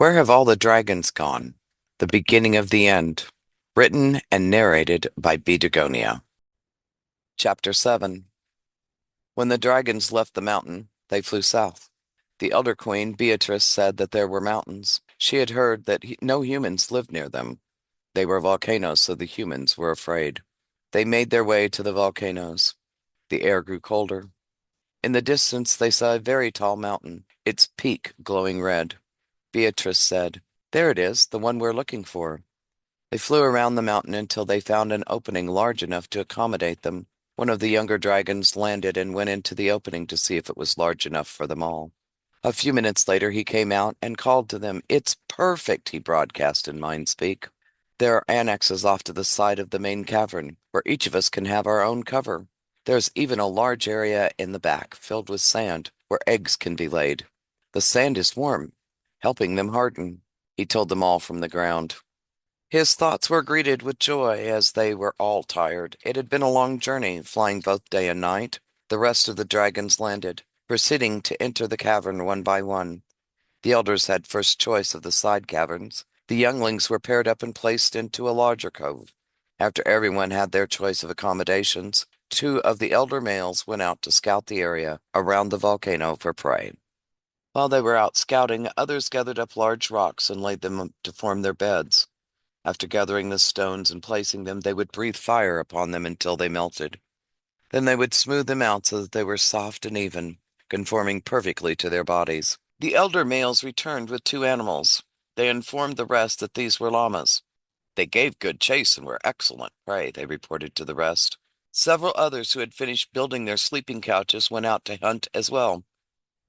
Where have all the dragons gone? The beginning of the end. Written and narrated by BeaDragonia. Chapter 7. When the dragons left the mountain, they flew south. The elder queen, Beatrice, said that there were mountains. She had heard that no humans lived near them. They were volcanoes, so the humans were afraid. They made their way to the volcanoes. The air grew colder. In the distance, they saw a very tall mountain, its peak glowing red. Beatrice said, "There it is, the one we're looking for." They flew around the mountain until they found an opening large enough to accommodate them. One of the younger dragons landed and went into the opening to see if it was large enough for them all. A few minutes later, he came out and called to them. "It's perfect," he broadcast in Mindspeak. "There are annexes off to the side of the main cavern, where each of us can have our own cover. There's even a large area in the back filled with sand, where eggs can be laid. The sand is warm, helping them harden," he told them all from the ground. His thoughts were greeted with joy as they were all tired. It had been a long journey, flying both day and night. The rest of the dragons landed, proceeding to enter the cavern one by one. The elders had first choice of the side caverns. The younglings were paired up and placed into a larger cove. After everyone had their choice of accommodations, two of the elder males went out to scout the area around the volcano for prey. While they were out scouting, others gathered up large rocks and laid them to form their beds. After gathering the stones and placing them, they would breathe fire upon them until they melted. Then they would smooth them out so that they were soft and even, conforming perfectly to their bodies. The elder males returned with two animals. They informed the rest that these were llamas. "They gave good chase and were excellent prey," they reported to the rest. Several others who had finished building their sleeping couches went out to hunt as well.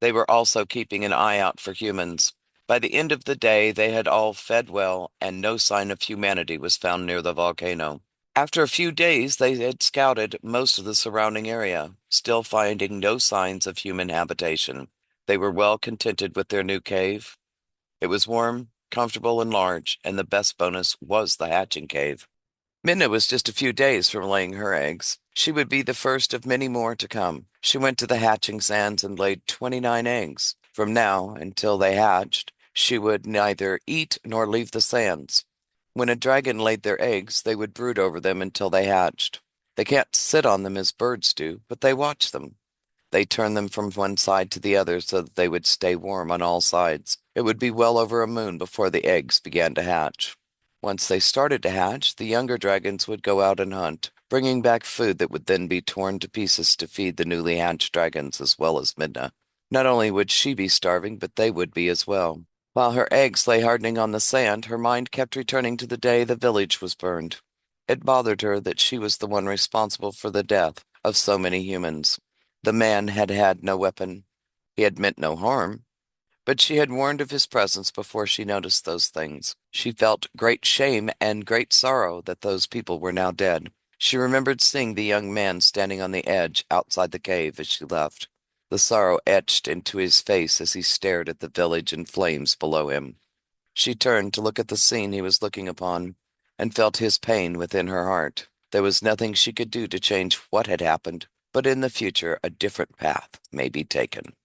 They were also keeping an eye out for humans. By the end of the day, they had all fed well, and no sign of humanity was found near the volcano. After a few days, they had scouted most of the surrounding area, still finding no signs of human habitation. They were well contented with their new cave. It was warm, comfortable, and large, and the best bonus was the hatching cave. Midna was just a few days from laying her eggs. She would be the first of many more to come. She went to the hatching sands and laid 29 eggs. From now until they hatched, she would neither eat nor leave the sands. When a dragon laid their eggs, they would brood over them until they hatched. They can't sit on them as birds do, but they watch them. They turned them from one side to the other so that they would stay warm on all sides. It would be well over a moon before the eggs began to hatch. Once they started to hatch, the younger dragons would go out and hunt, bringing back food that would then be torn to pieces to feed the newly hatched dragons as well as Midna. Not only would she be starving, but they would be as well. While her eggs lay hardening on the sand, her mind kept returning to the day the village was burned. It bothered her that she was the one responsible for the death of so many humans. The man had had no weapon. He had meant no harm, but she had warned of his presence before she noticed those things. She felt great shame and great sorrow that those people were now dead. She remembered seeing the young man standing on the edge outside the cave as she left. The sorrow etched into his face as he stared at the village in flames below him. She turned to look at the scene he was looking upon, and felt his pain within her heart. There was nothing she could do to change what had happened, but in the future a different path may be taken.